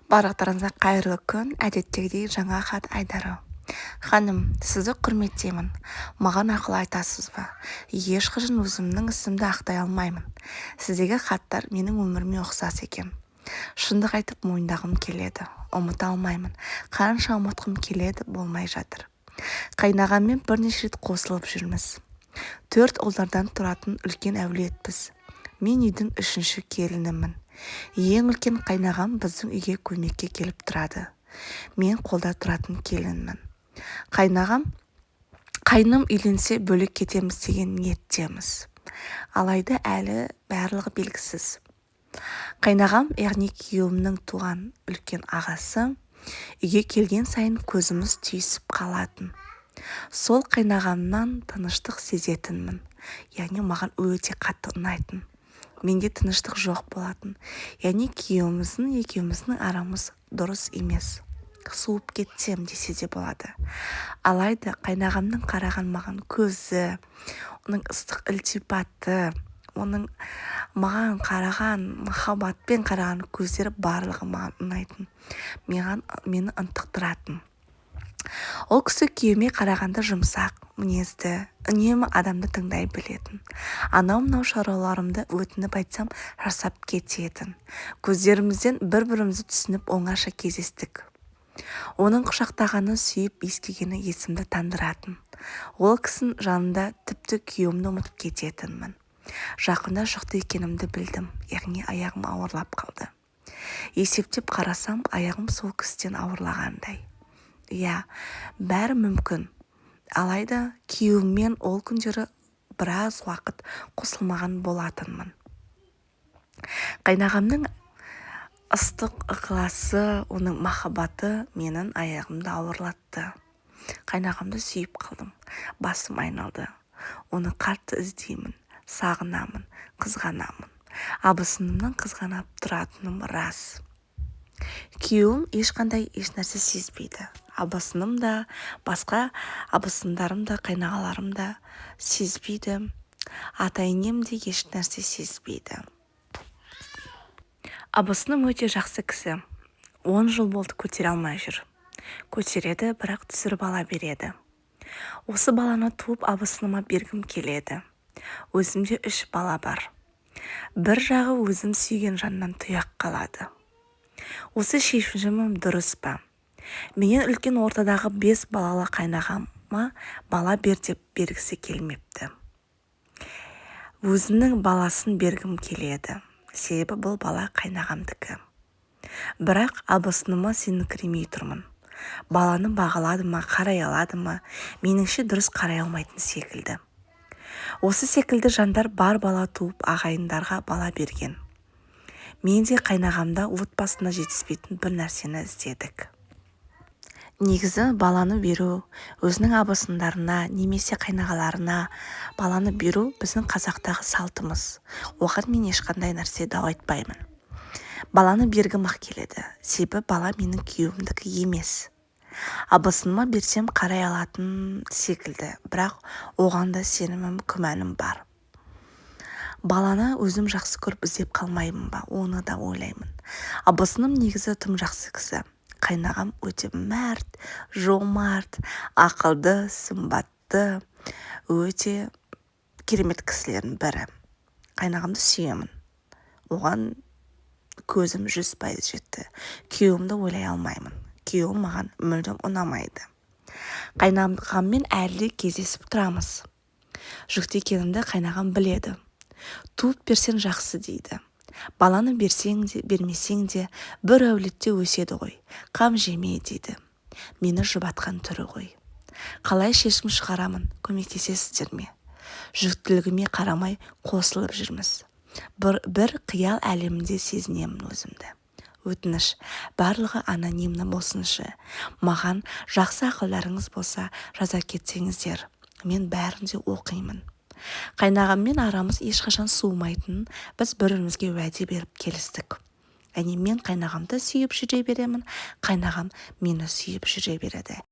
Барлықтарыңызға қайырлы күн. Әдеттегідей жаңа хат айдары. Ханым, сізді құрметтеймін. Маған ақыл айтасыз ба? Ешқашан өзімнің ісімді ақтай алмаймын. Сіздегі хаттар менің өміріме ұқсас екен. Шындық айтып мойындағым келеді. Ұмыта алмаймын. Қанша ұмытқым келеді, болмай жатыр. Қайнағаммен бірнеше рет қосылып жүрміз. 4 ұлдардан тұратын үлкен әулетпіз. Мен үйдің 3-ші келінімін. Ең үлкен қайнағам біздің үйге көмекке келіп тұрады. Мен қолда тұратын келінмін. Қайным үйленсе бөлек кетеміз деген ниеттеміз. Алайда әлі барлығы белгісіз. Қайнағам, яғни күйеуімнің туған үлкен ағасы, үйге келген сайын көзіміз түйісіп қалатын. Сол қайнағамнан тыныштық сезетінмін. Яғни маған өте қатты ұнайтын. Менде тыныштық жоқ болатын. Яғни екеуміздің арамыз дұрыс емес. Суып кетсем десе де болады. Алайда қайнағамның қараған маған көзі, оның ыстық ілтипаты, оның маған қараған, махаббатпен қараған көздері барлығы маған ұнайтын. Мені ынтықтыратын. Ол кісі күйеуіме қарағанда жұмсақ, мінезді, үнемі адамды тыңдай білетін. Анау-мынау шаруаларымды өтініп айтсам жасап кететін. Көздерімізден бір-бірімізді түсініп оңаша кездестік. Оның құшақтағаны, сүйіп иіскегені есімді тандыратын. Ол кісінің жанында тіпті күйеуімді ұмытып кететінмін. Жақында жүкті екенімді білдім, яғни аяғым ауырлап қалды. Есептеп қарасам, аяғым сол кісіден ауырлағандай. Иә, бәрі мүмкін. Алайда күйеуіммен ол күндері біраз уақыт қосылмаған болатынмын. Қайнағамның ыстық ықыласы, оның махаббаты менің аяғымды ауырлатты. Қайнағамды сүйіп қалдым, басым айналды. Оны қатты іздеймін, сағынамын, қызғанамын. Абысынымнан қызғанап тұратыным рас. Күйеуім ешқандай ешнәрсе сезбейді. Абысыным да, басқа абысындарым да, қайнағаларым да сезбейді. Ата-енем де ешнәрсе сезбейді. Абысыным өте жақсы кісі. 10 жыл болды көтере алмай жүр. Көтереді, бірақ түсіріп ала береді. Осы баланы туып абысыныма бергім келеді. Өзімде 3 бала бар. Бір жағы өзім сүйген жаннан тұяқ қалады. Осы шешімім дұрыс па? Менен үлкен ортадағы 5 балалы қайнағама бала бер деп бергісі келмепті. Өзінің баласын бергім келеді. Себебі бұл бала қайнағамдікі. Бірақ абысыныма сеніңкіремей тұрмын. Баланы бағалады ма, қарай алады ма, меніңше дұрыс қарай алмайтын секілді. Осы секілді жандар бар бала туып ағайындарға бала берген. Мен де қайнағамда отбасына жетіспейтін бір нәрсені іздедік. Негізі баланы беру, өзінің абысындарына, немесе қайнағаларына баланы беру біздің қазақтағы салтымыз. Оған мен ешқандай нәрсе дау айтпаймын. Баланы бергім-ақ келеді, себебі бала менің күйеуімдікі емес. Абысыныма берсем қарай алатын секілді, бірақ оған да сенімім, күмәнім бар. Баланы өзім жақсы көріп іздеп қалмаймын ба, оны да ойлаймын. Абысыным негізі тым жақсы кісі. Қайнағам өте мәрт, жомарт, ақылды, сымбатты, өте керемет кісілердің бірі. Қайнағамды сүйемін. Оған көзім 100% жетті. Күйеуімді ойлай алмаймын. Күйеуім маған мүлдем ұнамайды. Қайнағаммен әлі кездесіп тұрамыз. Жүкті екенімді қайнағам біледі. Туып берсең жақсы дейді. Баланы берсең де, бермесең де бір әулетте өседі ғой. Қам жеме дейді. Мені жұбатқан түрі ғой. Қалай шешім шығарамын, көмектесесіздер ме? Жүктілігіме қарамай қосылып жүрміз. Бір қиял әлемінде сезінемін өзімді. Өтініш, барлығы анонимді болсыншы. Маған жақсы ақылдарыңыз болса жаза кетсеңіздер. Мен бәрінде оқимын. Қайнағаммен арамыз ешқашан суымайтын, біз бірімізге уәде беріп келістік. Мен қайнағамды сүйіп жүре беремін, қайнағам мені сүйіп жүре береді.